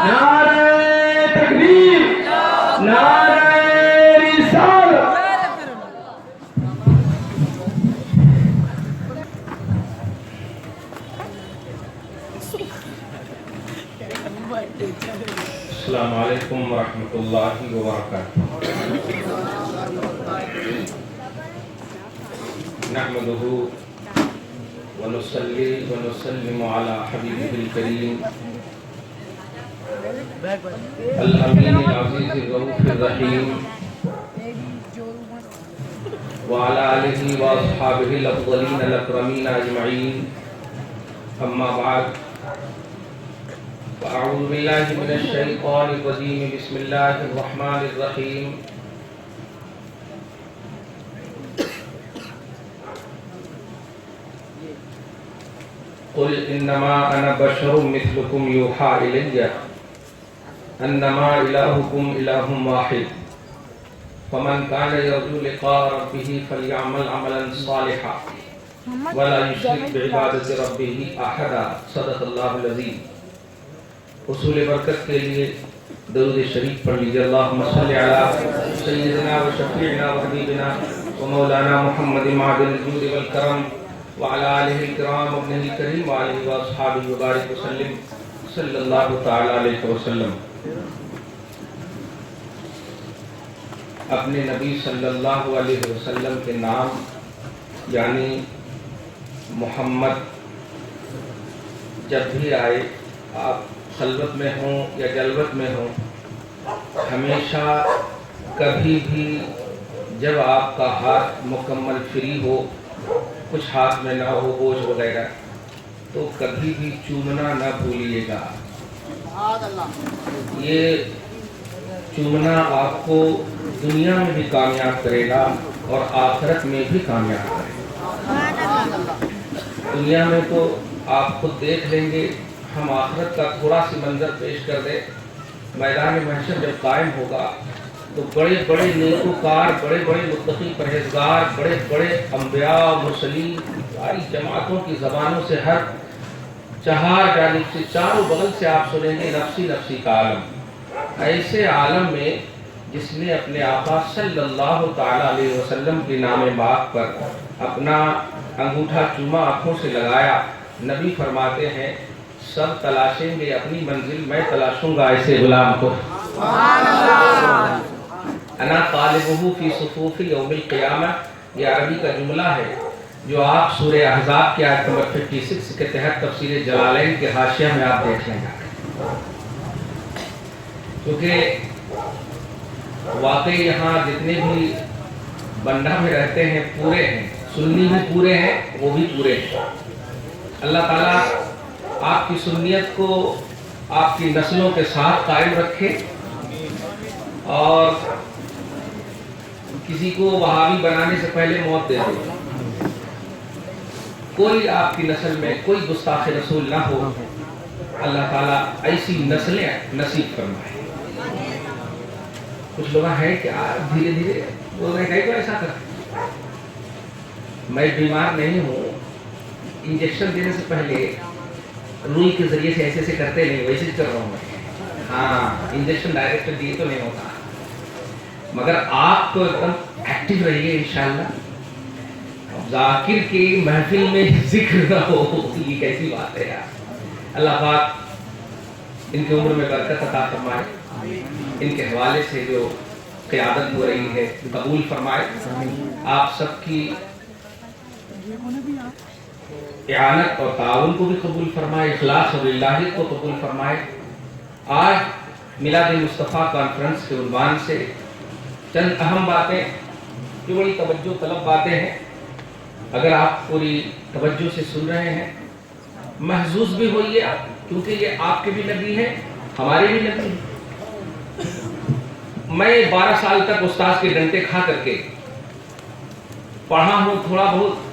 نعرہ تکبیر، نعرہ رسالت۔ السلام علیکم ورحمۃ اللہ وبرکاتہ۔ نحمده ونصلي ونسلم على حبيبه الكريم الأمين العزيز الرؤوف الرحيم وعلى آله وأصحابه الأفضلين الأكرمين أجمعين، أما بعد، فأعوذ بالله من الشيطان الرجيم، بسم الله الرحمن الرحيم۔ قل انما انا بشر مثلكم يوحى الي انما الهكم اله واحد فمن كان يرجو لقاء ربه فليعمل عملا صالحا ولا يشرك بعبادة ربه احدا، صدق اللہ العظیم۔ حصول برکت کے لیے درود شریف پڑھ لیجیے۔ اللہم صلی علی سیدنا و شفیعنا و حبیبنا و مولانا محمد معدن الجود والکرم وعلى آلہ الکرام ابنہ الکریم وعلیہ واصحابہ وبارک وسلم، صلی اللہ تعالی علیہ وسلم۔ اپنے نبی صلی اللہ علیہ وسلم کے نام یعنی محمد جب بھی آئے، آپ خلوت میں ہوں یا جلوت میں ہوں، ہمیشہ کبھی بھی جب آپ کا ہاتھ مکمل فری ہو، کچھ ہاتھ میں نہ ہو بوجھ وغیرہ، تو کبھی بھی چومنا نہ بھولیے گا۔ یہ چومنا آپ کو دنیا میں بھی کامیاب کرے گا اور آخرت میں بھی کامیاب کرے گا۔ دنیا میں تو آپ خود دیکھ لیں گے، ہم آخرت کا تھوڑا سی منظر پیش کر دیں۔ میدان محشر جب قائم ہوگا تو بڑے بڑے نیکوکار، بڑے بڑے متقی پرہیزگار، بڑے بڑے انبیاء مرسلین، ساری جماعتوں کی زبانوں سے ہر چہار جانب سے، چاروں بغل سے آپ سنیں گے نفسی نفسی کا عالم۔ ایسے عالم میں جس نے اپنے آقا صلی اللہ تعالی علیہ وسلم کے نام پاک پر اپنا انگوٹھا چوما، آنکھوں سے لگایا، نبی فرماتے ہیں سب تلاشیں گے اپنی منزل، میں تلاشوں گا ایسے غلام کو۔ انا طالبہ فی صفوف یوم القیامہ، یہ عربی کا جملہ ہے جو آپ سورہ احزاب کی آیت نمبر 56 کے تحت تفسیر جلالین کے حاشیہ میں آپ دیکھ لیں گے۔ کیونکہ واقعی یہاں جتنے بھی بنڈا میں رہتے ہیں پورے ہیں، سنی بھی پورے ہیں، وہ بھی پورے ہیں۔ اللہ تعالیٰ آپ کی سنیت کو آپ کی نسلوں کے ساتھ قائم رکھے اور کسی کو وہابی بنانے سے پہلے موت دے دے۔ کوئی آپ کی نسل میں کوئی گستاخ رسول نہ ہو، اللہ تعالیٰ ایسی نسلیں نصیب فرمائے۔ کچھ لوگ ہیں کہ دھیرے دھیرے بول رہے ہیں کہ ایسا کر، میں بیمار نہیں ہوں، انجیکشن دینے سے پہلے روئی کے ذریعے سے ایسے سے کرتے نہیں، ویسے کر رہا ہوں میں۔ ہاں، انجیکشن ڈائریکٹ دیے تو نہیں ہوتا، مگر آپ تو ایک دم ایکٹیو رہیے انشاءاللہ۔ ذاکر کی محفل میں ذکر نہ ہو، یہ کیسی بات ہے یار۔ اللہ پاک ان کی عمر میں برکت عطا فرمائے، ان کے حوالے سے جو قیادت ہو رہی ہے قبول فرمائے، آپ سب کی اعانت اور تعاون کو بھی قبول فرمائے، اخلاص اور الہیت کو قبول فرمائے۔ آج میلاد مصطفیٰ کانفرنس کے عنوان سے چند اہم باتیں جو بڑی توجہ طلب باتیں ہیں، اگر آپ پوری توجہ سے سن رہے ہیں، محظوظ بھی ہوئیے آپ، کیونکہ یہ آپ کے بھی نبی ہیں، ہمارے بھی نبی ہیں۔ میں 12 سال تک استاذ کے ڈنٹے کھا کر کے پڑھا ہوں، تھوڑا بہت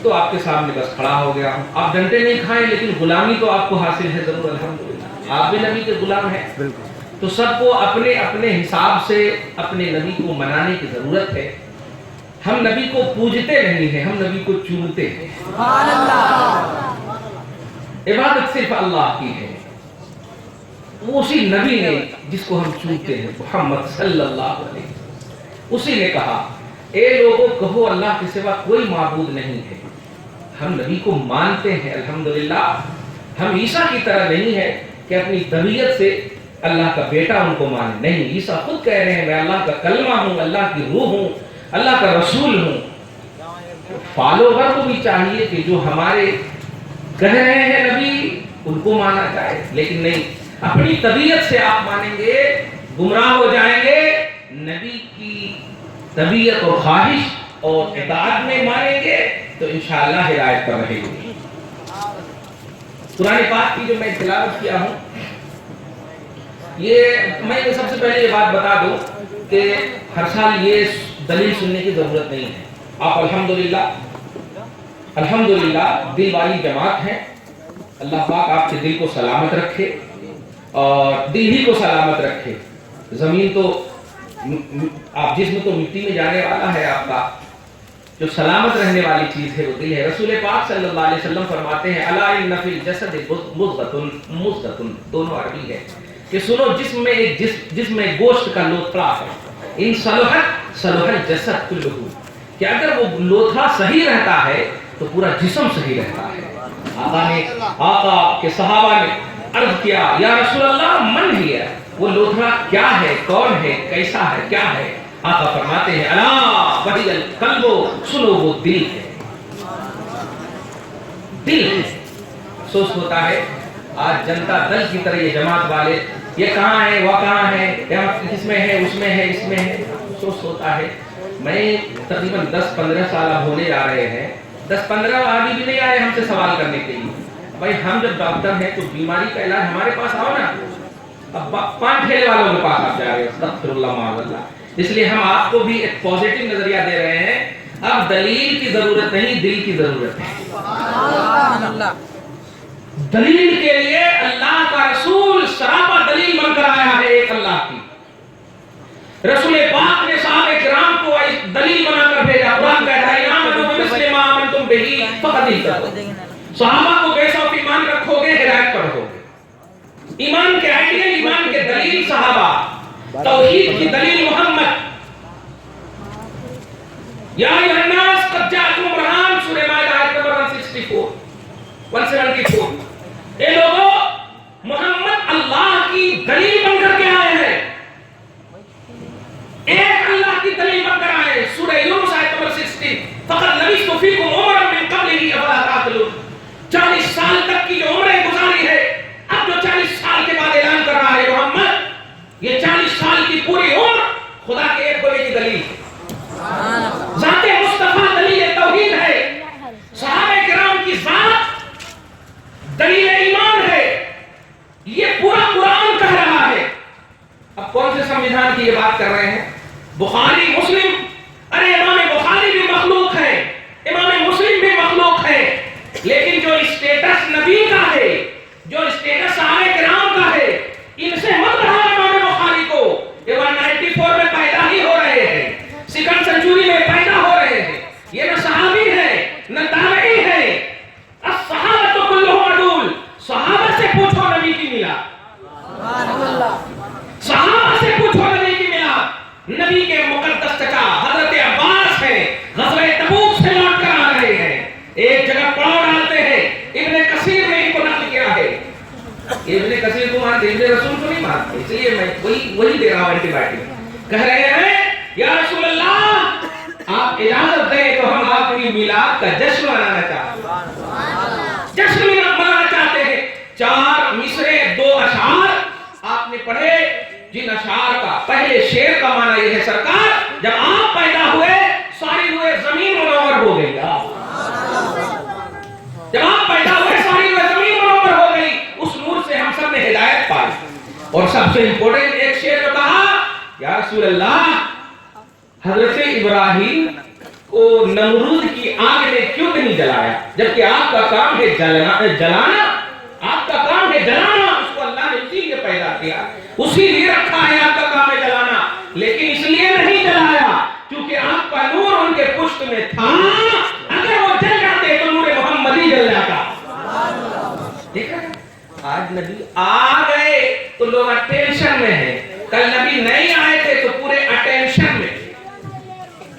تو آپ کے سامنے بس کھڑا ہو گیا ہوں۔ آپ ڈنٹے نہیں کھائیں لیکن غلامی تو آپ کو حاصل ہے ضرور، الحمدللہ آپ بھی نبی کے غلام ہیں۔ تو سب کو اپنے اپنے حساب سے اپنے نبی کو منانے کی ضرورت ہے۔ ہم نبی کو پوجتے نہیں ہیں، ہم نبی کو چومتے ہیں۔ سبحان اللہ، عبادت صرف اللہ کی ہے۔ اسی نبی نے جس کو ہم چونتے ہیں محمد صلی اللہ علیہ وسلم، اسی نے کہا اے لوگوں کہو اللہ کے سوا کوئی معبود نہیں ہے۔ ہم نبی کو مانتے ہیں الحمدللہ، ہم عیسیٰ کی طرح نہیں ہے کہ اپنی طبیعت سے اللہ کا بیٹا ان کو مانے، نہیں، عیسیٰ خود کہہ رہے ہیں میں اللہ کا کلمہ ہوں، اللہ کی روح ہوں، اللہ کا رسول ہوں۔ فالوور کو بھی چاہیے کہ جو ہمارے کہہ رہے ہیں نبی ان کو مانا جائے، لیکن نہیں اپنی طبیعت سے آپ مانیں گے گمراہ ہو جائیں گے۔ نبی کی طبیعت اور خواہش اور اطاعت میں مانیں گے تو انشاءاللہ ہدایت پر رہے گی۔ قرآن پاک کی جو میں تلاوت کیا ہوں، یہ میں سب سے پہلے یہ بات بتا دوں کہ ہر سال یہ دلیل سننے کی ضرورت نہیں ہے۔ آپ الحمدللہ دل والی جماعت ہیں، اللہ پاک آپ کے دل کو سلامت رکھے اور دل ہی کو سلامت رکھے۔ زمین تو آپ جسم تو مٹی میں جانے والا ہے، آپ کا جو سلامت رہنے والی چیز ہے وہ دل ہے۔ رسول پاک صلی اللہ علیہ وسلم فرماتے ہیں الا ان فی الجسد مضغۃ، دونوں عربی ہے کہ سنو جسم میں گوشت کا لوتھڑا ہے، ان صلحت صلح الجسد کلہ، کہ اگر وہ لوتھڑا صحیح رہتا ہے تو پورا جسم صحیح رہتا ہے۔ آقا کے صحابہ نے عرض کیا یا رسول اللہ من ہی ہے، وہ لوتھڑا کیا ہے، کون ہے، کیسا ہے، کیا ہے؟ آقا فرماتے ہیں الا وہی القلب، سنو وہ دل ہے، دل ہے۔ افسوس ہوتا ہے آج جنتا دل کی طرح یہ جماعت والے یہ کہاں ہے وہ کہاں ہے، اس میں ہے اس میں ہے اس میں ہے، افسوس ہوتا ہے۔ میں تقریباً 10-15 سال اب ہونے جا رہے ہیں، 10-15 آدمی بھی نہیں آئے ہم سے سوال کرنے کے لیے۔ بھائی ہم جب ڈاکٹر ہیں تو بیماری کا علاج ہمارے پاس آؤ نا، اب پان ٹھیلے والوں کے پاس آپ جا رہے ہیں، استغفر اللہ معاذ اللہ۔ اس لیے ہم آپ کو بھی ایک پازیٹیو نظریہ دے رہے ہیں، اب دلیل کی ضرورت نہیں، دل کی ضرورت ہے۔ دلیل کے لیے اللہ کا رسول سراپا دلیل بن کر آیا ہے ایک اللہ کی۔ رسول پاک نے صحابہ کرام کو دلیل بنا کر بھیجا، قرآن کہتا ہے آمنوا بمثل ما آمنتم بہ فقد اہتدوا، صحابہ کو کیسا ایمان رکھو گے ہدایت پر رہو گے۔ ایمان کے آئیڈیل، ایمان کے دلیل صحابہ، توحید کی دلیل محمد۔ یا ایھا الناس قد جاءکم برہان، سورہ مائدہ آیت نمبر 174 اے لوگوں محمد اللہ کی دلیل بن کر کے آئے ہیں، ایک اللہ کی دلیل بن کر آئے۔ سورہ یونس آیت نمبر 60 فقد لبثت فیکم عمرا من قبلہ افلا تعقلون، 40 سال تک کی جو عمریں گزاری ہے، اب جو 40 سال کے بعد اعلان کر رہا ہے محمد، یہ 40 سال کی پوری عمر خدا کے ایک ہونے کی دلیل ہے۔ ذات مصطفیٰ دلیل توحید ہے، صحابہ کرام کی ذات دلیل ایمان ہے، یہ پورا قرآن کہہ رہا ہے۔ اب کون سے سمویدھان کی یہ بات کر رہے ہیں؟ بخاری مسلم، ارے امام بخاری بھی مخلوق ہے، امام مسلم بھی مخلوق ہے، لیکن جو اسٹیٹس نبی کا ہے، جو اسٹیٹس صحابہ کرام کا ہے، ان سے مت رہا امام بخاری کو، یہ 194 میں پیدا ہی ہو رہے ہیں، 2nd سنچوری میں پیدا ہو رہے ہیں، یہ نہ صحابی ہے نہ تابعی ہے۔ الصحابہ کلھم عدول، صحابہ سے پوچھو نبی کی ملا، صحابہ سے پوچھو نبی کی ملا۔ نبی کے مقدس چچا حضرت عباس ہیں، غزوہ تبوک سے لوٹ کر آ رہے ہیں، ایک جگہ پڑاؤ ڈالتے ہیں، ابن کثیر نے ان کو نقل کیا ہے۔ ابن کثیر کو مانتے، ابن رسول کو نہیں مانتے، اس لیے میں وہی دے رہا ہوں اینٹی بائیوٹک۔ کہہ رہے ہیں یا رسول اللہ آپ اجازت دیں تو ہم آپ کی میلاد کا جشن منانا چاہتے ہیں، جشن منانا چاہتے ہیں۔ 4 مصرے 2 اشعار آپ نے پڑھے، جن اشعار کا پہلے شعر کا معنی یہ ہے سرکار جب آپ پیدا ہوئے ساری روئے زمین منور ہو گئی، جب آپ پیدا ہوئے ساری روئے زمین منور ہو گئی، اس نور سے ہم سب نے ہدایت پائی۔ اور سب سے امپورٹنٹ ایک شعر جو کہا یا رسول اللہ حضرت ابراہیم کو نمرود کی آگ نے کیوں نہیں جلایا، جبکہ آپ کا کام ہے جلانا، آپ کا کام ہے جلانا، اس کو اللہ نے اسی لیے پیدا کیا، اسی لیے رکھا ہے، آپ کا کام ہے جلانا، لیکن اس لیے نہیں جلایا کیونکہ آپ کا نور ان کے پشت میں تھا، اگر وہ جل جاتے تو نور محمدی جل جاتا۔ دیکھا آج نبی آ گئے تو تو لوگ اٹینشن میں ہیں. کل نبی نہیں آئے تھے تو پورے اٹینشن میں تھے.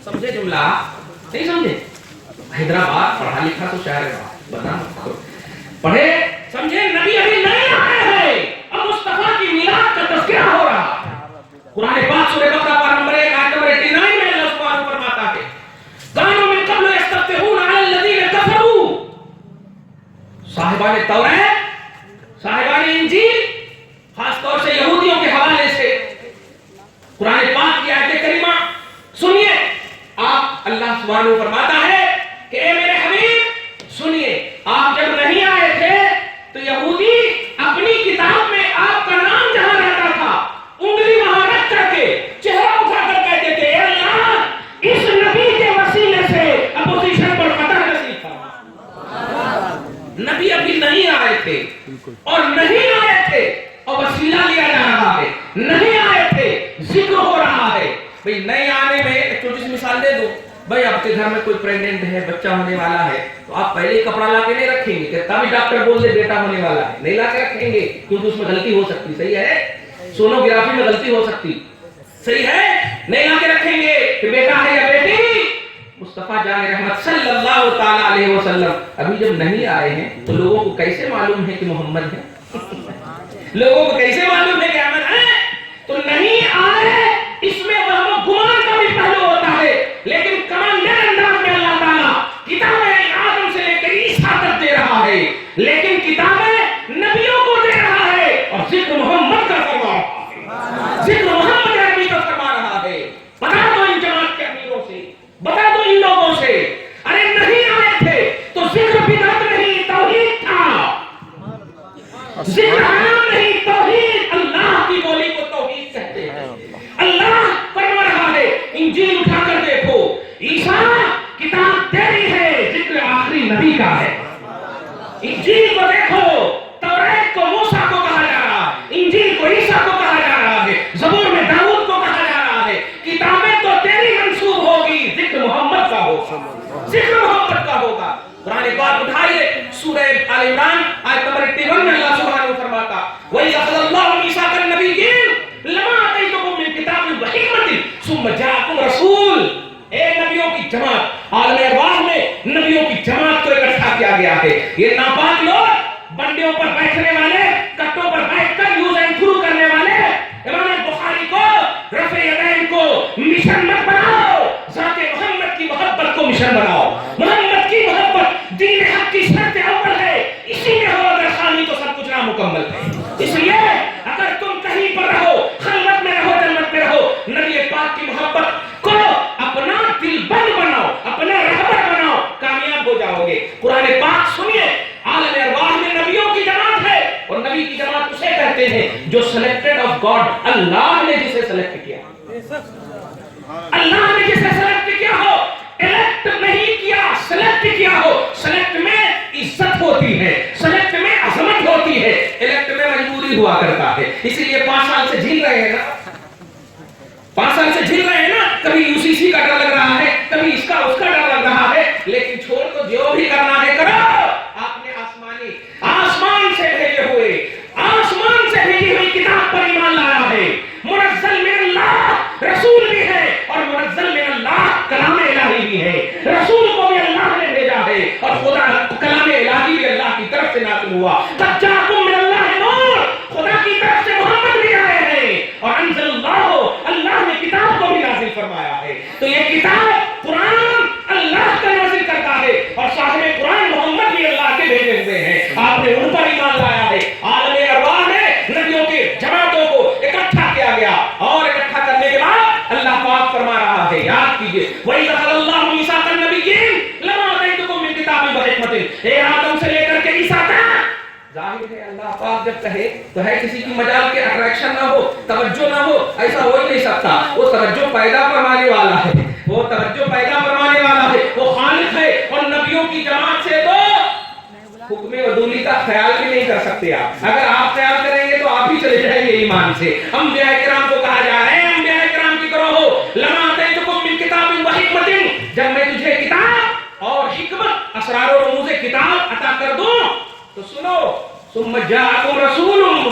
سمجھے جملہ؟ نہیں سمجھے؟ حیدرآباد پڑھا لکھا تو شاعر ہے, بتا پڑھے سمجھے. نبی ابھی نہیں آئے ہیں, اب مصطفیٰ کی میلاد کا تذکرہ ہو رہا ہے. قرآن پاک سورہ بقرہ پارہ نمبر 1 آیت نمبر 89 میں اللہ سبحانہ فرماتا ہے کانوا من قبل یستفتحون علی الذین کفروا. صاحبان توریت, صاحبان انجیل, خاص طور سے یہودیوں کے حوالے سے قرآن پاک کی آیت کریمہ سنیے. آپ اللہ سبحانہ فرماتا ہے کہ اے میرے حبیب سنیے, آپ جب نہیں آئے تھے تو یہودی اپنی کتاب میں آپ کا نام جہاں رہتا تھا انگلی وہاں رکھ کر کے چہرہ اٹھا کر کہتے تھے اے اللہ اس نبی کے وسیلے سے اپوزیشن پر فتح نصیب فرما. نبی ابھی نہیں آئے تھے اور نہیں آئے تھے اور وسیلہ لیا جا رہا ہے, نہیں آئے تھے ذکر ہو رہا ہے. بھئی نہیں آنے میں ایک چھوٹی سی مثال دے دو. بھئی آپ کے گھر میں کوئی پریگننٹ ہے, بچہ ہونے والا ہے, تو آپ پہلے ہی کپڑا لا کے نہیں رکھیں گے کہ تب ڈاکٹر بول دے بیٹا ہونے والا ہے, نہیں لا کے رکھیں گے کیونکہ اس میں غلطی ہو سکتی. صحیح ہے, سونوگرافی میں غلطی ہو سکتی. صحیح ہے, نہیں لا کے رکھیں گے کہ بیٹا ہے یا بیٹی. مصطفیٰ جان رحمت صلی اللہ تعالی علیہ وسلم ابھی جب نہیں آئے ہیں تو لوگوں کو کیسے معلوم ہے کہ محمد ہے؟ لوگوں کو کیسے معلوم ہے کہ احمد ہے؟ تو نہیں آئے اس میں وہم و گمان کا بھی پہلو ہوتا ہے, لیکن کمانڈر انداز میں اللہ تعالیٰ کتابیں آدم سے لے کر عیسیٰ تک دے رہا ہے, لیکن کتابیں نبیوں کو دے رہا ہے اور ذکر محمد کا فرما رہا ہے, ذکر محمد عربی کا فرما رہا ہے. بتا دو ان جماعت کے امیروں سے, بتا دو ان لوگوں سے, ارے نہیں آئے تھے تو ذکر بدعت نہیں توحید تھا, ذکر حرام نہیں توحید. اللہ کی بولی کو توحید کہتے ہیں. اللہ فرما رہا ہے انجیل اٹھا کر دیکھو, عیسیٰ کتاب تیری ہے, ذکر آخری نبی کا ہے. انجیل کو دیکھو, توریت کو موسیٰ کو کہا جا رہا ہے, انجیل کو عیسیٰ کو کہا جا رہا ہے, زبور میں داؤد کو کہا جا رہا ہے. کتابیں تو تیری منسوب ہوگی, ذکر محمد کا ہوگا, ذکر محمد کا ہوگا. قرآن پاک اٹھائیے سورہ آل عمران آیت نمبر 51 میں اللہ سبحانہ فرماتا وَإِذْ أَخَذَ اللَّهُ مِيثَاقَ النَّبِيِّينَ لَمَا آتَيْتُكُم مِّن كِتَابٍ وَحِكْمَةٍ ثُمَّ جَاءَكُمْ رَسُولٌ. اے نبیوں کی جماعت, عالم ارواح میں نبیوں کی جماعت کو اکٹھا کیا گیا ہے. یہ ناپاک لوگ بنڈیوں پر بیٹھنے والے, کٹوں پر بیٹھ کر یوز اینڈ تھرو کرنے والے, امام بخاری کو رفع یدین کو مشن مت بناؤ, ذات محمد کی محبت کو مشن بناؤ. محمد کی محبت دین حق کی شرط اول ہے, اسی میں ہو اگر خالی تو سب کچھ نامکمل ہے. اس لیے اگر تم کہیں پر رہو, خلوت میں رہو, جنت میں رہو, نبی پاک کی محبت کو اپنا دل بند بناؤ, اپنا رہبر بناؤ, کامیاب ہو جاؤ گے. قرآن پاک سنیے, عالم ارواح میں نبیوں کی جماعت ہے, اور نبی کی جماعت اسے کہتے ہیں جو سلیکٹڈ آف گاڈ, اللہ نے جسے سلیکٹ کیا, اللہ نے جسے سلیکٹ کیا ہو, الیکٹ نہیں کیا, سلیکٹ کیا ہو. سلیکٹ میں عزت ہوتی ہے, سلیکٹ میں عظمت ہوتی ہے, الیکٹ میں مجبوری ہوا کرتا ہے. اسی لیے 5 سال سے جھیل رہے ہیں نا, 5 سال سے جھیل رہے ہیں نا, کبھی UCC کا ڈر لگ رہا ہے, کبھی اس کا ڈر لگ رہا ہے, لیکن چھوڑ تو جو بھی کرنا ہے کرو. آپ نے آسمان سے بھیجے ہوئے, آسمان سے بھیجی ہوئی کتاب پر ایمان لایا ہے. منزل من اللہ رسول بھی ہے, اور منزل من اللہ کلام الہی بھی ہے. رسول کو بھی اللہ نے بھیجا ہے, اور خدا کلام الہی بھی اللہ کی طرف سے نازل ہوا. قد جاءکم من اللہ نور, خدا کی طرف سے محمد بھی آئے ہیں, اور انزل اللہ نے کتاب کو بھی نازل فرمایا ہے. تو یہ کتاب قرآن اللہ کا نازل کرتا ہے, اور صاحب قرآن محمد بھی اللہ کے بھیجے ہوئے ہیں. آپ نے ان پر ایمان لایا ہے. عالم ارواح میں نبیوں کے جماعتوں کو اکٹھا کیا گیا, اور اکٹھا کرنے کے بعد اللہ پاک فرما رہا ہے, یاد کیجئے وَإِذْ أَخَذَ اللَّهُ مِيثَاقَ النَّبِيِّينَ لَمَا آتَيْتُكُم مِّن كِتَابٍ وَحِكْمَةٍ. اے آدم سے لے کر کے عیسیٰ تک. ظاہر ہے اللہ پاک جب کہے تو ہے کسی کی مجال کے اٹریکشن نہ ہو, توجہ نہ ہو, ایسا ہو ہی نہیں سکتا. وہ توجہ پیدا فرمانے والا ہے, وہ توجہ پیدا فرمانے والا ہے, وہ خالق ہے. اور نبیوں کی جماعت سے تو حکم عدولی کا خیال بھی نہیں کر سکتے آپ. اگر آپ خیال کریں گے تو آپ ہی چلے جائیں گے ایمان سے. انبیاء کرام کو کہا جا رہا ہے, انبیاء کرام کی کرو ہو لما آتیتکم من کتاب وحکمت, جب میں تجھے کتاب اور حکمت, اسرار و رموز کتاب عطا کر دوں تو سنو. ثم جاءکم رسول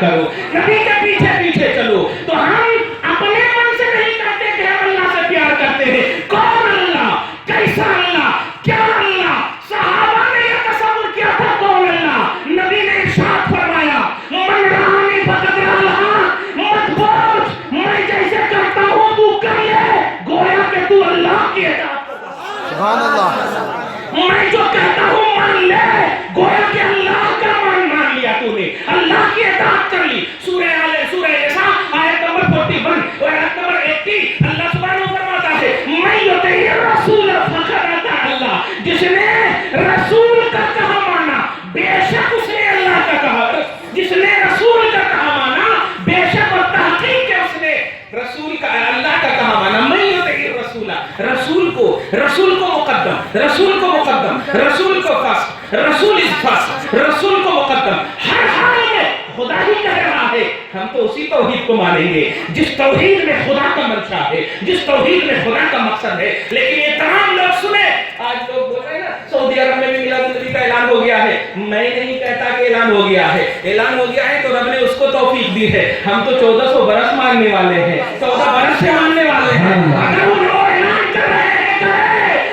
کرو, نبی کے پیچھے پیچھے چلو. تو ہم اپنے من سے نہیں کہتے کہ ہم اللہ سے پیار کرتے ہیں. کون اللہ, کیسا اللہ, کیا اللہ؟ صحابہ نے یہ تصور کیا تھا کون اللہ. نبی نے ارشاد فرمایا من رانی فقد اللہ, مت پوچھ میں جیسے کرتا ہوں تو کر لے, گویا کہ تو اللہ کی اطاعت کرتا. سبحان اللہ. میں جو کہتا ہوں مان لے, گویا کہ اللہ کا مان لیا تو نے, اللہ کی اطاعت کر لی. سورہ نساء آیت نمبر 41 اور آیت نمبر 80 اللہ سبحانہ فرماتا ہے میں یطیع الرسول فقد اطاع اللہ. جس نے رسول کا کہا مانا بے شک اس نے اللہ کا کہا, جس نے رسول کا کہا مانا بے شک اور تحقیق ہے اس نے رسول کا اللہ کا کہا مانا. میں یطیع الرسول, رسول کو مقدم, رسول کو مقدم, رسول کو فرسٹ, رسول از فرسٹ, رسول کو مقدم. ہر حال میں خدا ہی کہہ رہا ہے ہم تو اسی توحید کو مانیں گے جس توحید میں خدا کا منشا ہے, جس توحید میں خدا کا مقصد ہے. لیکن یہ تمام لوگ سنیں, آج لوگ بول رہے ہیں نا سعودی عرب میں بھی میلاد النبی کا اعلان ہو گیا ہے. میں نہیں کہتا کہ اعلان ہو گیا ہے, اعلان ہو گیا ہے تو رب نے اس کو توفیق دی ہے. ہم تو 1400 برس ماننے والے ہیں, 14 برس سے ماننے والے ہیں. اگر وہ لوگ اعلان کر رہے ہیں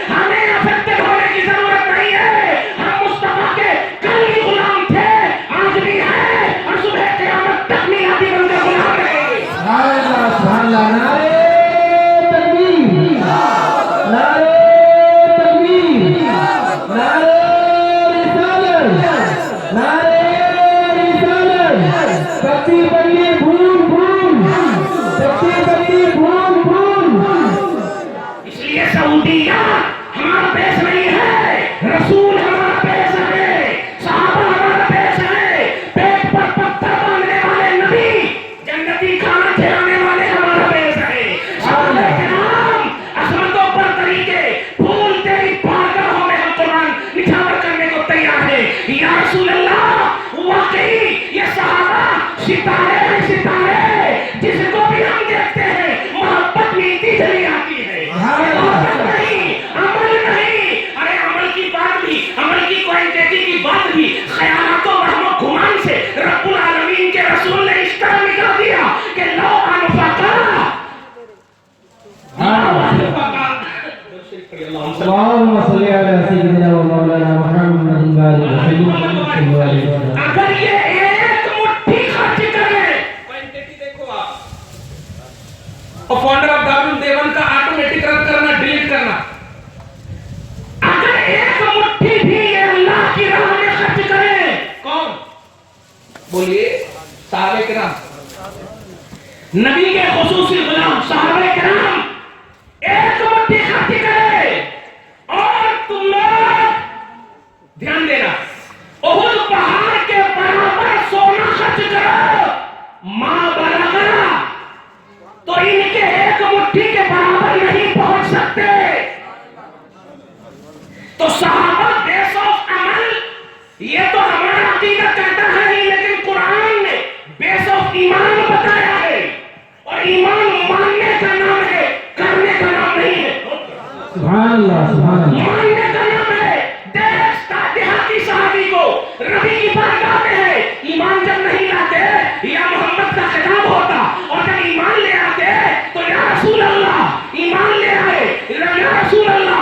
ہمیں افیکٹڈ ہونے کی ضرورت نہیں ہے. ہم مصطفیٰ کے کل بھی غلام تھے, آج بھی ہیں, اور صبح قیامت تک میلادی بن کر غلام رہیں گے. سبحان اللہ. نعرہ تکبیر, نعرہ تکبیر, نعرہ رسالت, نعرہ رسالت. کتی بلی بھول بھول, کتی بلی بھول بھول. اس لیے سعودیہ ہمارا پیش نہیں ہے, رسول ہمارا پیش ہے, صحابہ ہمارا پیش ہے. پیٹ پر پتھر باندھنے والے نبی, جنتی کھانا کھلانے والے ہمارا پیش ہے. صحابہ کرام عظمتوں پر طریقے پھول تیری بارگاہوں میں ہم قرآن نچھاور کرنے کو تیار ہیں. یا رسول اللہ واقعی یہ صحابہ ستارے ہیں, ستارے جس کو بھی ہم دیکھتے ہیں محبت ملتی چلی آتی ہے. عمل نہیں, ارے عمل کی بات بھی, عمل کی کوانٹٹی کی بات بھی خیالات و وہم و گمان سے رب العالمین کے رسول نے اس طرح نکال دیا کہ لو انفقا اللهم صل على سيدنا ومولانا محمد وعلى آله وسلم. اگر یہ ایک مٹھی خرچ کرے, کوانٹٹی دیکھو آپ, اور فاؤنڈر آف دارال دیوبند کا آٹومیٹک رن کرنا, ڈیلیٹ کرنا, اگر ایک مٹھی بھی یہ اللہ کی راہ میں خرچ کرے, کون بولیے؟ صحابہ کرام, نبی کے خصوصی غلام صحابہ کرام ایک مٹھی خرچ کرے. اور تم لوگ دھیان دینا, احد پہاڑ کے برابر سونا خرچ کرو, ماں بلغا تو ان کے ایک مٹھی کے برابر نہیں پہنچ سکتے. تو صحابہ بیس آف عمل, یہ تو ہمارا عقیدہ کہتا ہے نہیں, لیکن قرآن نے بیس آف ایمان بتایا ہے. اور ایمان ماننے کا نام ہے, کرنے کا نام نہیں ہے. سبحان اللہ, سبحان اللہ. ماننے کا نام ہے. دیہاتی صحابی کو ربی کی بارگاہ میں ہے, ایمان جب نہیں لاتے یا محمد کا خطاب ہوتا, اور جب ایمان لے آتے تو یا رسول اللہ, ایمان لے آئے یا رسول اللہ,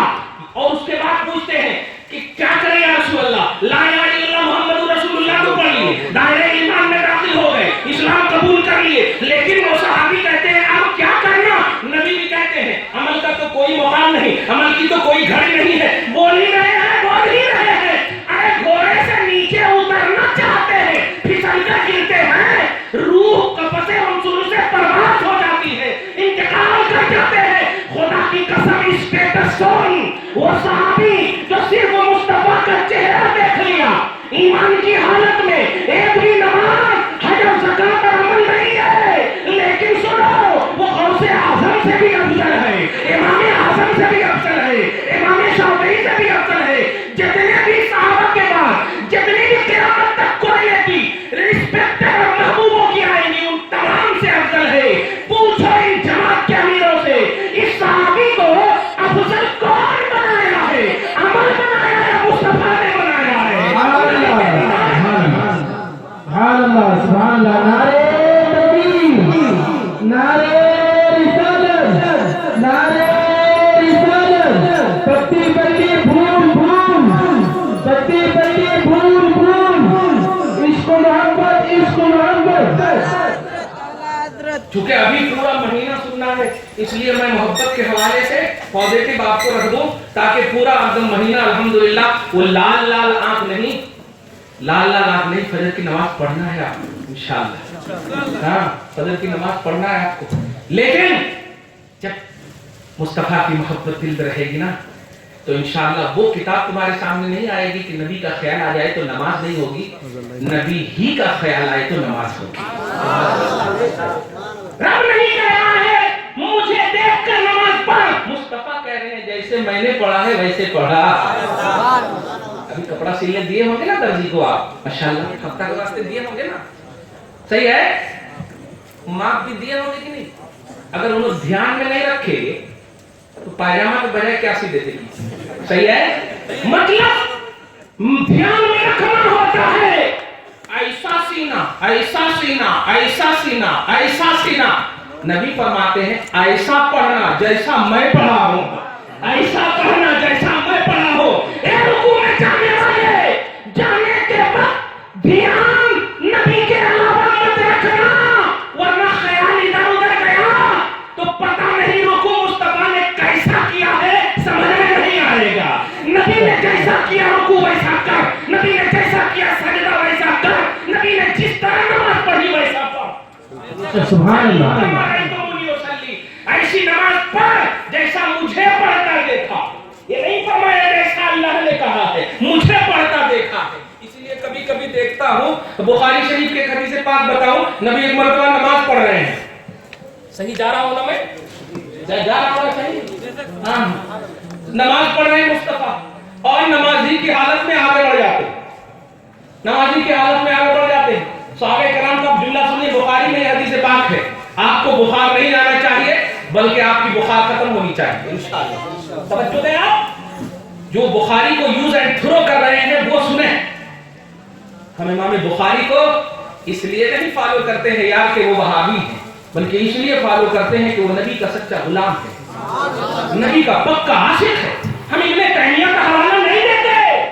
اور اس کے بعد پوچھتے ہیں کہ کیا کریں یا رسول اللہ, لا الہ الا اللہ محمد رسول اللہ کو پڑھ لیے, دائرہ ایمان میں داخل ہو گئے, اسلام قبول کر لیے. لیکن وہ صحابی کہتے ہیں اب کیا کرنا, نبی بھی کہتے ہیں عمل کا تو کوئی مقام نہیں, عمل کی تو کوئی گھڑی نہیں ہے. بول ہی رہے ہیں, بول ہی رہے ہیں. ارے گھوڑے سے نیچے اترنا چاہتے ہیں, پھسل کر گرتے ہیں, روح قبض عنصر سے پرواز ہو جاتی ہے, انتقال کر جاتے ہیں. خدا کی قسم اسٹیٹس سن, وہ صحابی جو صرف مصطفیٰ کا چہرہ دیکھ لیا, ایمان کی حالت میں ایک بھی نماز, حج و زکات اور عمل نہیں ہے, لیکن سنو وہ غوث اعظم سے بھی افضل ہے, امام اعظم سے بھی افضل ہے, امام شافعی سے اللہ سبحان اللہ نعرے تکبیر نعرے رسالت نعرے رسالت پٹی پٹی بھول بھول پٹی پٹی بھول بھول عشق و محبت عشق و محبت چونکہ ابھی پورا مہینہ سننا ہے اس لیے میں محبت کے حوالے سے پازیٹو آپ کو رکھ دوں تاکہ پورا ایک مہینہ الحمدللہ وہ لال لال آنکھ نہیں فجر کی نماز پڑھنا ہے آپ کو انشاءاللہ ہاں فجر کی نماز پڑھنا ہے آپ کو لیکن جب مصطفیٰ کی محبت دل میں رہے گی نا تو انشاءاللہ وہ کتاب تمہارے سامنے نہیں آئے گی کہ نبی کا خیال آ جائے تو نماز نہیں ہوگی نبی ہی کا خیال آئے تو نماز ہوگی رب نہیں کہہ رہا ہے مجھے دیکھ کر نماز پڑھ مصطفیٰ کہہ رہے ہیں جیسے میں نے پڑھا ہے ویسے پڑھا ابھی کپڑا سلنے دیے ہوں گے نا درجی کو آپ ماشاءاللہ ہفتہ کے واسطے دیے ہوں گے نا صحیح ہے ماپ بھی دیے ہوں گے کہ نہیں اگر انہوں دھیان میں نہیں رکھے تو پائجامہ کے بجائے کیا سی دیتے گی صحیح ہے مطلب دھیان میں رکھنا ہوتا ہے ایسا سینہ ایسا سینہ ایسا سینہ ایسا سینہ نبی فرماتے ہیں ایسا پڑھنا جیسا میں پڑھا ہوں ایسا پڑھنا جیسا میں پڑھا ہوں اے رکوع میں جانے والے جانے کے بعد دھیان نبی کے علاوہ مت رکھنا ورنہ خیال ادھر ادھر گیا تو پتہ نہیں رکوع مصطفیٰ نے کیسا کیا ہے سمجھ میں نہیں آئے گا نبی نے جیسا کیا رکوع ویسا کر نبی نے جیسا کیا سجدہ ویسا کر نبی نے جس طرح نماز پڑھی ویسا پڑھ سبحان اللہ ایسی نماز پڑھ جیسا مجھے پڑھتا دیکھا یہ نہیں فرمایا جیسا اللہ نے کہا ہے مجھے پڑھتا دیکھا ہے اس لیے کبھی کبھی دیکھتا ہوں بخاری شریف کے حدیث پاک بتاؤں نبی ایک مرتبہ نماز پڑھ رہے ہیں صحیح جا رہا ہوں نا میں جا رہا ہوں صحیح ہاں نماز پڑھ رہے ہیں مصطفیٰ اور نمازی کی حالت میں آگے بڑھ جاتے نمازی کی حالت میں آگے بڑھ جاتے صحابہ کرام کا جملہ سنیے بخاری میں حدیث پاک ہے آپ کو بخار نہیں لانا چاہیے بلکہ آپ کی بخار ختم ہونی چاہیے انشاءاللہ توجہ دیں آپ جو بخاری کو یوز اینڈ تھرو کر رہے ہیں وہ سنیں ہم امام بخاری کو اس لیے نہیں فالو کرتے ہیں یار کہ وہ وہابی ہیں بلکہ اس لیے فالو کرتے ہیں کہ وہ نبی کا سچا غلام ہے نبی کا پکا عاشق ہے ہم ابن تیمیہ کا حوالہ نہیں دیتے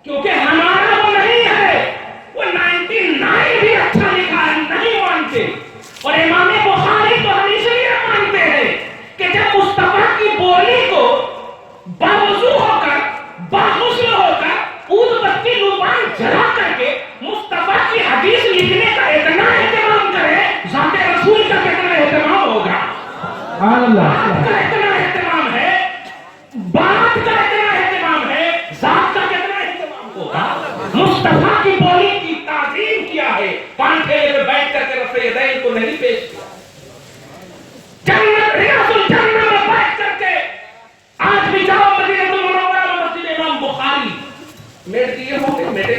کیونکہ ہمارا وہ نہیں ہے وہ 99 بھی اچھا لکھا ہے نہیں مانتے اور امام بخاری تو ہم اس لیے مانتے ہیں کہ جب مصطفیٰ کی بولی کو باوضو ہو کر باغسل ہو کر اود بتی لبان جلا کر کے مصطفیٰ کی حدیث لکھنے کا اتنا اہتمام کرے ذات رسول کا کتنا اہتمام ہوگا بات کا اتنا اہتمام ہے بات کا اتنا اہتمام ہے ذات کا کتنا اہتمام ہوگا مصطفیٰ کی بولی کی تعظیم کیا ہے پان ٹھیلے پہ بیٹھ کر کے رفع یدین کو نہیں پیش کیا جنت ریاض الجنہ میں بیٹھ کر کے آج بھی جاؤ مدینہ المنورہ میں مسجد امام بخاری میرے دیے ہوں گے میرے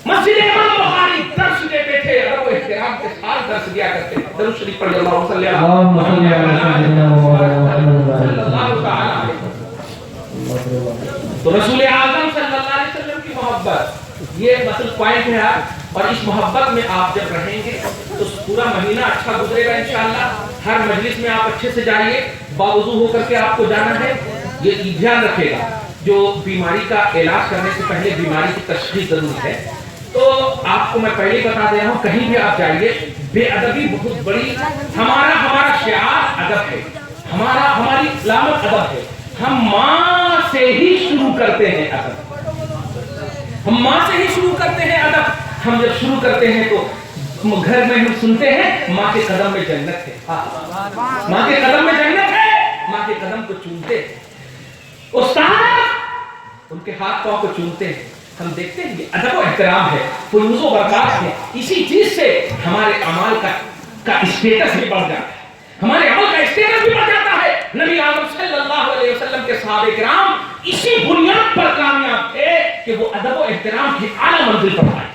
مسجد امام بخاری درس دیتے تھے ادب و احترام کے ساتھ درس دیا کرتے تھے درود شریف پڑھ اللہ صلی اللہ علیہ تو رسول اعظم صلی اللہ علیہ وسلم کی محبت یہ مسئلہ پوائنٹ ہے اور اس محبت میں آپ جب رہیں گے تو پورا مہینہ اچھا گزرے گا انشاءاللہ ہر مجلس میں آپ اچھے سے جائیے باوضو ہو کر کے آپ کو جانا ہے یہ دھیان رکھے گا جو بیماری کا علاج کرنے سے پہلے بیماری کی تشخیص ضروری ہے تو آپ کو میں پہلے بتا دے رہا ہوں کہیں بھی آپ جائیے بے ادبی بہت بڑی ہمارا شعار ادب ہے ہماری علامت ادب ہے ہم ماں سے ہی شروع کرتے ہیں ادب ہم ماں سے ہی شروع کرتے ہیں ادب ہم جب شروع کرتے ہیں تو گھر میں ہم سنتے ہیں ماں کے قدم میں جنت ہے ماں کے قدم میں جنت ہے ماں کے قدم کو چومتے ہیں استاد ان کے ہاتھ پاؤں کو چومتے ہیں ہم دیکھتے ہیں یہ ادب و احترام ہے فیوز و برکات ہے اسی چیز سے ہمارے اعمال کا اسٹیٹس بھی بڑھ جاتا ہے ہمارے عمل کا اسٹیٹس بھی بڑھ جاتا ہے نبی اعظم صلی اللہ علیہ وسلم کے صحابہ کرام اسی بنیاد پر کامیاب تھے کہ وہ ادب و احترام کی اعلیٰ منزل پر پائے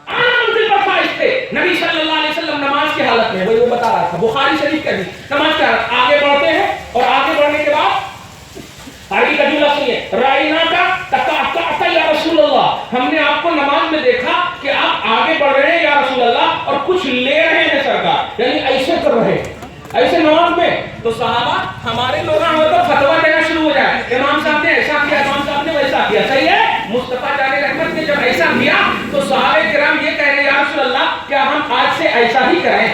اعلیٰ منزل پر فائز تھے نبی صلی اللہ علیہ وسلم نماز کی حالت میں وہی وہ بتا رہا تھا بخاری شریف کا بھی نماز کی حالت آگے بڑھتے ہیں اور آگے بڑھنے کے بعد آگے کا جملہ سنیے رائنا کا یا رسول اللہ ہم نے آپ کو نماز میں دیکھا کہ آپ آگے بڑھ رہے ہیں یا رسول اللہ اور کچھ لے رہے ہیں سرکار، یعنی ایسے کر رہے ہیں ایسے نماز میں، تو صحابہ ہمارے لوگ تو فتوا دینا شروع ہو جائے، امام صاحب نے ایسا کیا، امام صاحب نے ویسا کیا، صحیح ہے؟ مصطفیٰ جان رحمت نے جب ایسا کیا تو صحابہ کرام یہ کہہ رہے ہیں یا رسول اللہ کیا ہم آج سے ایسا ہی کریں؟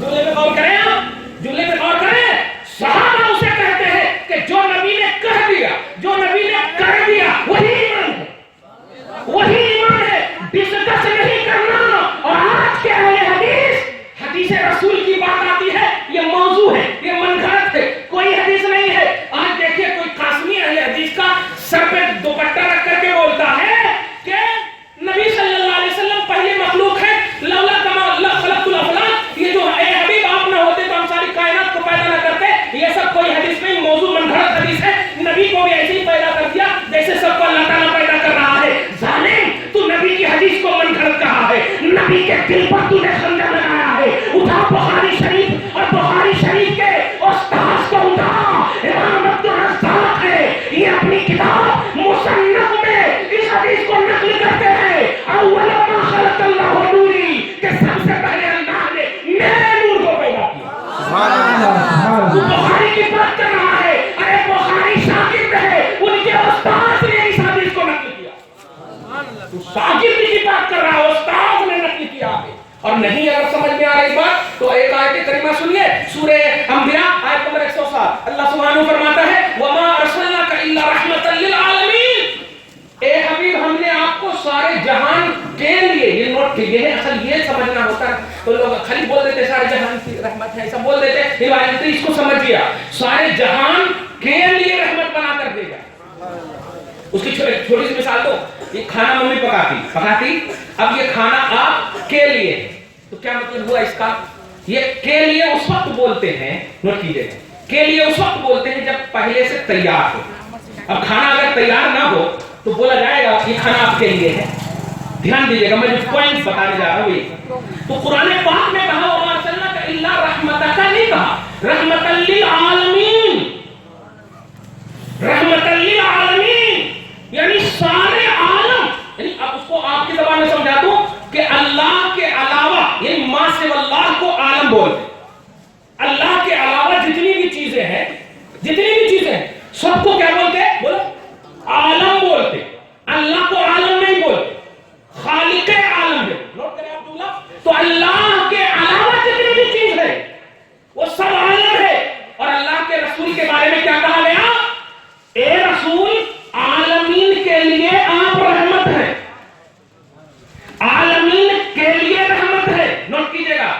جملے پہ غور کریں، آپ جملے پہ غور کریں، صحابہ اسے کہتے ہیں کہ جو نبی نے کہہ دیا، جو نبی نے کر دیا وہی ایمان ہے، وہی ایمان ہے، ڈسکس نہیں کرنا۔ اور آج کے اہل حدیث، حدیث رسول کی بات آتی ہے یہ موضوع ہے، یہ من گھڑت ہے، کوئی حدیث نہیں ہے۔ آج دیکھیے کوئی قاسمی اہل حدیث کا سر پہ دوپٹہ رکھ کر کے بولتا ہے کہ نبی صلی اللہ علیہ وسلم پہلی مخلوق ہے، لولا کما اللہ خلقت الافلاک، یہ جو اے حبیب آپ نہ ہوتے تو ہم ساری کائنات کو پیدا نہ کرتے، یہ سب کوئی حدیث نہیں، موضوع من گھڑت حدیث ہے۔ نبی کو بھی ایسے ہی پیدا کر دیا جیسے سب کو اللہ تعالیٰ پیدا کر رہا ہے۔ ظالم، تو نبی کی حدیث کو من گھڑت کہا ہے، نبی کے دل پر تو نے خنجر لگایا ہے۔ اٹھا بخاری شریف اور بخاری شریف کے استاذ کو اٹھا، امام عبد الرزاق ہے، یہ اپنی کتاب مصنف میں اس حدیث کو نقل کرتے ہیں، اول ما خلق اللہ نوری، کہ سب سے پہلے اللہ نے میرے نور کو پیدا کیا۔ تو بخاری کی بات کر رہا ہے، ارے بخاری شاگرد ہے، ان کے استاذ نے اس حدیث کو نقل کیا۔ تو شاگرد کی بات کر رہا ہے، استاذ نے نقل کیا ہے۔ اور نہیں اگر سمجھ میں آ رہی بات تو ایک آیت کریمہ سنیے، سورہ انبیاء آیت نمبر 107، اللہ سبحانہ فرماتا ہے وَمَا أَرْسَلْنَاكَ إِلَّا رَحْمَةً لِّلْعَالَمِينَ، اے حبیب ہم نے آپ کو سارے جہان کے لیے، یہ نوٹ کیجئے ہے، اصل یہ سمجھنا ہوتا ہے تو لوگ خالی بول دیتے سارے جہان کی رحمت ہے، ایسا بول دیتے، روایت اس کو سمجھ گیا، سارے جہان کے لیے رحمت بنا کر دے گا۔ اس کی چھوٹی سی مثال دو، یہ کھانا ممی پکاتی، اب یہ کھانا آپ کے لیے، تو کیا مطلب ہوا اس کا؟ یہ کے لیے اس وقت بولتے ہیں، نوٹ کیجئے، کے لیے اس وقت بولتے ہیں جب پہلے سے تیار ہو۔ اب کھانا اگر تیار نہ ہو تو بولا جائے گا یہ کھانا آپ کے لیے ہے۔ دھیان دیجئے گا، میں جو پوائنٹ بتانے جا رہا ہوں یہ تو قرآن پاک میں کہا وَمَا أَرْسَلْنَاكَ إِلَّا رَحْمَةً نہیں کہا، رحمةً للعالمین، رحمةً للعالمین یعنی سارے عالم، یعنی اب اس کو آپ کی زبان میں سمجھا دوں کہ اللہ کے علاوہ، یعنی ما سوى اللہ کو عالم بولتے، اللہ کے علاوہ جتنی بھی چیزیں ہیں، سب کو کیا بولتے ہیں؟ بولو عالم بولتے، اللہ کو عالم نہیں بولتے، خالق عالم ہے۔ نوٹ کریں آپ جملہ، تو اللہ کے علاوہ جتنی بھی چیز ہے وہ سب عالم ہے۔ اور اللہ کے رسول کے بارے میں کیا کہا گیا؟ اے رسول، عالمین کے لیے آپ رحمت ہے، عالمین کے لیے رحمت ہے۔ نوٹ کیجئے گا،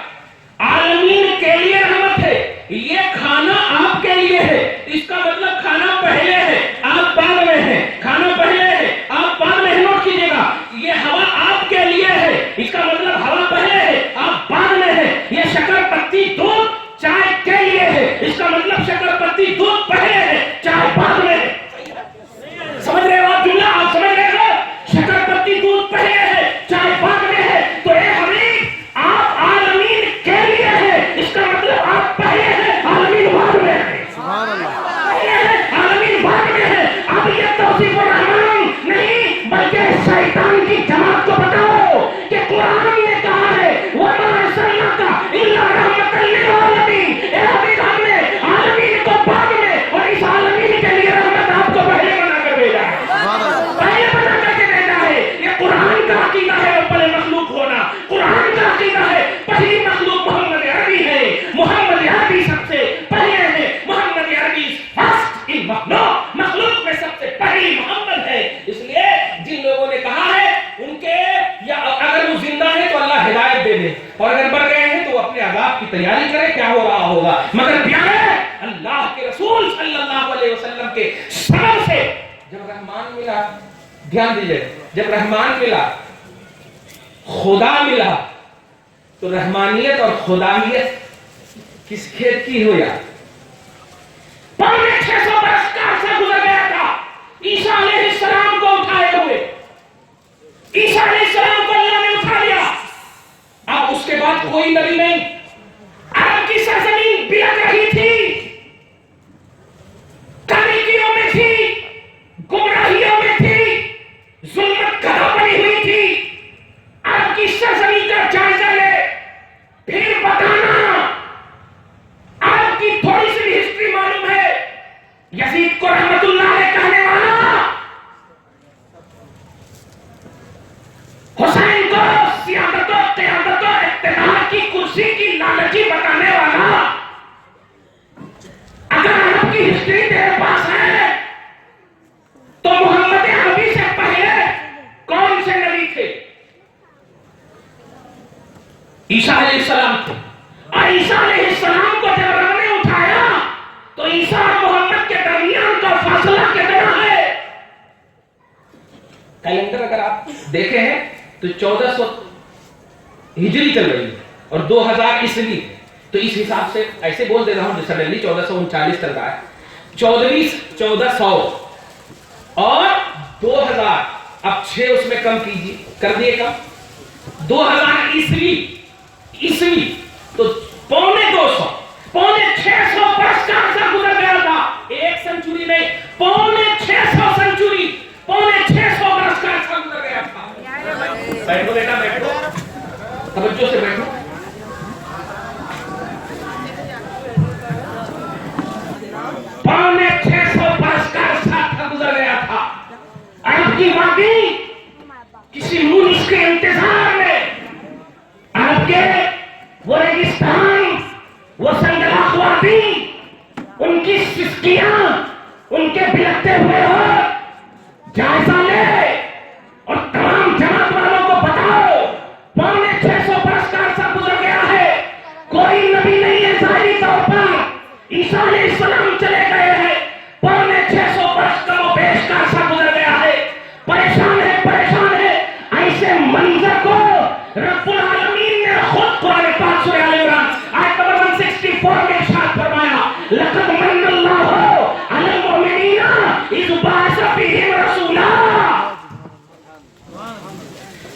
عالمین کے لیے رحمت ہے، یہ کھانا آپ کے لیے ہے، اس کا مطلب کھانا پہلے ہے آپ بعد میں ہیں، کھانا پہلے ہے آپ بعد میں ہیں۔ نوٹ کیجئے گا، یہ ہوا آپ کے لیے ہے، اس کا مطلب ہوا پہلے ہے آپ بعد میں ہیں۔ یہ شکر پتی دودھ چائے کے لیے ہے، اس کا مطلب شکر پتی دودھ پہلے ہے چائے بعد میں ہے۔ سمجھ رہے ہو آپ جملہ؟ آپ سمجھ رہے ہو؟ شکر پتی دودھ پہلے ہے چائے بعد میں ہے، تو اے حبیب آپ عالمین کے لیے ہے، اس کا مطلب آپ پہلے ہیں عالمین بعد میں ہے، پہلے ہیں عالمین بعد میں ہے۔ اب یہ توصیف الرحمان نہیں بلکہ شیطان کی جماعت کو بتاؤ کہ قرآن نے کہا ہے وَمَا أَرْسَلْنَاكَ إِلَّا رَحْمَةً لِّلْعَالَمِينَ، اے حبیب ہم نے عالمین کو بعد میں اور اس عالمین کے لیے رحمت آپ کو پہلے بنا کر بھیجا ہے، پہلے بنا کر کے بھیجا ہے۔ یہ قرآن کا عقیدہ ہے اوپر مخلوق ہونا، قرآن کا عقیدہ ہے پہلی مخلوق محمد عربی ہے، محمد عربی سب سے پہلے ہے، محمد عربی فرسٹ ان مخلوق میں سب سے پہلی محمد ہے۔ اس لیے جن لوگوں نے کہا ہے ان کے، یا اگر وہ زندہ ہے تو اللہ ہدایت دے دے، اور اگر مر گئے ہیں تو وہ اپنے عذاب کی تیاری کرے، کیا ہو رہا ہوگا۔ مگر پیارے اللہ کے رسول صلی اللہ علیہ وسلم کے سبب سے جب رحمان ملا، دھیان دیجئے، جب رحمان ملا، خدا ملا، تو رحمانیت اور خدایت کس کھیت کی ہو؟ یا 600 برس کا عرصہ گزر گیا تھا عیسیٰ علیہ السلام کو اٹھائے ہوئے، عیسیٰ علیہ السلام کو اللہ نے اٹھا لیا، اب اس کے بعد کوئی نبی نہیں، عرب کی سرزمین بلک رہی تھی، تاریکیوں میں تھی، گمراہیوں میں تھی، ظلمت گڑھا پڑی ہوئی تھی، عیسیٰ علیہ السلام تھے، اور عیسیٰ علیہ السلام کو جب رب نے اٹھایا تو عیسیٰ اور محمد کے درمیان کا فاصلہ کتنا ہے؟ کیلنڈر اگر آپ دیکھے ہیں تو 1400 ہجری چل رہی ہے اور 2000 عیسوی، تو اس حساب سے ایسے بول دے رہا ہوں جیسے 1439 چل رہا ہے، 1400 اور 2000، اب 6 اس میں کم کیجیے، کر دیے کم، 2000 عیسوی تو 250 600 برس کا عرصہ گزر گیا تھا، ایک سنچری میں 650 سنچری 650 برس کا عرصہ گزر گیا تھا۔ بیٹھو بیٹا بیٹھو، توجہ سے بیٹھو۔ 650 برس کا عرصہ گزر گیا تھا۔ عرب کی وادی کسی مونس کے انتظار میں، عرب کے وہ ریگستان، وہ سنگلاخ وادی، ان کی سسکیاں، ان کے بلکتے ہوئے ہو جائزہ لے اور تمام جماعت والوں کو بتاؤ 650 برس کا عرصہ گزر گیا ہے، کوئی نبی نہیں ہے ظاہری طور پر، عیسیٰ علیہ السلام چلے گئے ہیں، 650 برس کم و بیش کا عرصہ گزر گیا ہے، پریشان ہے ایسے منظر کو رب العالمین نے خود قرآن پاک سورہ آل عمران آیت نمبر 164 میں ارشاد فرمایا، لقد من اللہ علی المؤمنین اذ بعث فیہم رسولا،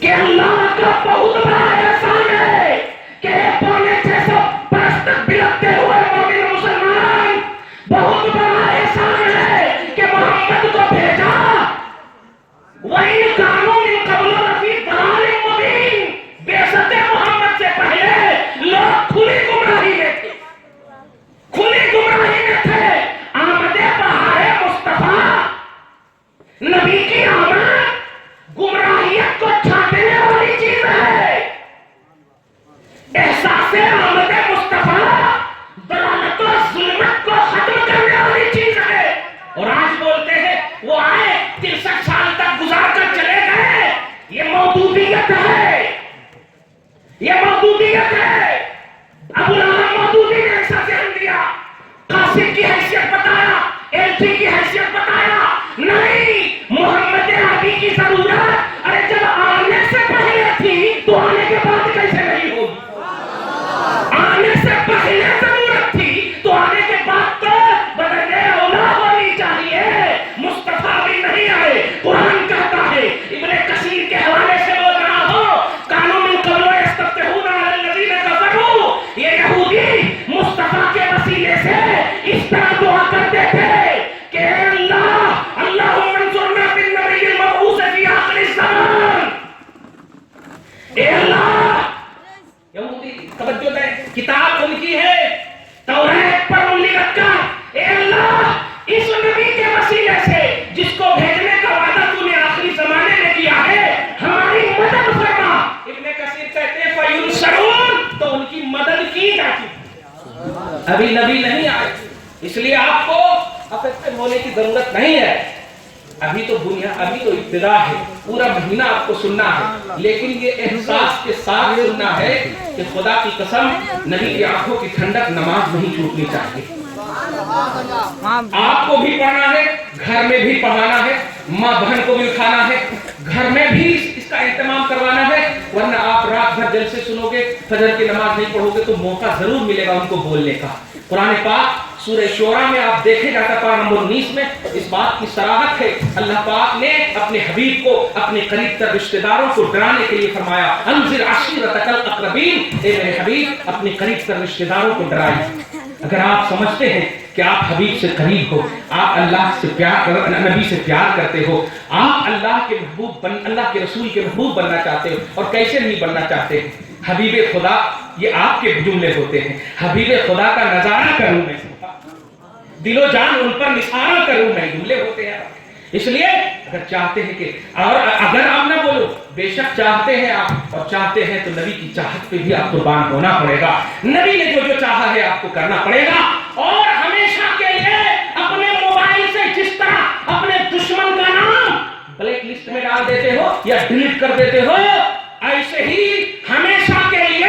کہ اللہ کا بہت بڑا احسان ہے کہ 650 برس تک بلکتے ہوئے مومن مسلمان، بہت بڑا احسان ہے کہ محمد کو بھیجا، وَإِنْ كَانُوا مِنْ قَبْلُ لَفِي ضَلَالٍ مُبِينٍ، بعثت محمد سے پہلے لوگ کھلی گمراہی میں تھے، آمد بہار مصطفیٰ، نبی کی آمد گمراہیت کو چھانٹنے والی چیز ہے، احساس آمد مصطفیٰ ضلالت و ظلمت کو ختم کرنے والی چیز ہے، اور آج بولتے ہیں وہ آئے 63 سال تک گزار کر چلے گئے، یہ موجودیت ہے، ابو العالم مودودی نے ایسا ذہن دیا، قاسم کی حیثیت بتایا، ایلچی کی حیثیت بتایا، نہیں محمد عربی کی ضرورت، ارے جب آنے سے پہلے تھی تو آنے کے بعد کیسے نہیں ہوگی؟ آنے سے پہلے ضرورت تھی تو آنے کے بعد تو بدلنے اولا ہونی چاہیے، مصطفیٰ بھی نہیں آئے، قرآن کہتا ہے، ابن کثیر کے حوالے سے بول رہا ہوں، کانوا من قبل یستفتحون علی الذین کفروا، یہ یہودی مصطفیٰ کے وسیلے سے اس طرح دعا کرتے تھے کہ اے اللہ، اللہم انصرنا بالنبی المبعوث فی آخر الزمان، اے اللہ، یہودی توجہ دیں، کتاب ان کی ہے، توریت پر انگلی رکھ کر، اے اللہ اس نبی کے وسیلے سے جس کو بھیجنے کا وعدہ تو نے آخری زمانے میں کیا ہے، ہماری مدد فرما۔ ابن کثیر کہتے ہیں فَيُنْصَرُونَ، تو ان کی مدد کی جاتی، ابھی نبی نہیں آئے، اس لیے آپ کو افیکٹڈ ہونے کی ضرورت نہیں ہے، ابھی تو ابتدا ہے، پورا مہینہ آپ کو سننا ہے، لیکن یہ احساس کے ساتھ سننا ہے کہ خدا کی قسم نبی کی آنکھوں کی ٹھنڈک نماز نہیں چھوٹنی چاہیے، آپ کو بھی پڑھنا ہے، گھر میں بھی پڑھانا ہے، ماں بہن کو بھی اٹھانا ہے، گھر میں بھی اس کا اہتمام کروانا ہے، ورنہ آپ رات بھر دل سے سنو گے، فجر کی نماز نہیں پڑھو گے تو موقع ضرور ملے گا ان کو بولنے کا۔ قرآن پاک سورہ شورى میں آپ دیکھے جاتا پارہ نمبر 19 میں اس بات کی صراحت ہے، اللہ پاک نے اپنے حبیب کو اپنے قریب تر رشتہ داروں کو ڈرانے کے لیے فرمایا، انذر عشیرتک الاقربین، اے میرے حبیب اپنے قریب تر رشتہ داروں کو ڈرائیے۔ اگر آپ سمجھتے ہیں کہ آپ حبیب سے قریب ہو، آپ اللہ سے پیار نبی سے پیار کرتے ہو، آپ اللہ کے محبوب اللہ کے رسول کے محبوب بننا چاہتے ہو، اور کیسے نہیں بننا چاہتے؟ حبیب خدا یہ آپ کے جملے ہوتے ہیں، حبیب خدا کا نظارہ کروں میں، دل و جان ان پر نثارہ کروں میں، جملے ہوتے ہیں۔ اس لیے اگر چاہتے ہیں کہ، اور اگر آپ نہ بولو، بے شک چاہتے ہیں آپ، اور چاہتے ہیں تو نبی کی چاہت پہ بھی آپ قربان ہونا پڑے گا، نبی نے جو چاہا ہے آپ کو کرنا پڑے گا، اور ہمیشہ کے لیے اپنے موبائل سے جس طرح اپنے دشمن کا نام بلیک لسٹ میں ڈال دیتے ہو یا ڈیلیٹ کر دیتے ہو، ایسے ہی ہمیشہ کے لیے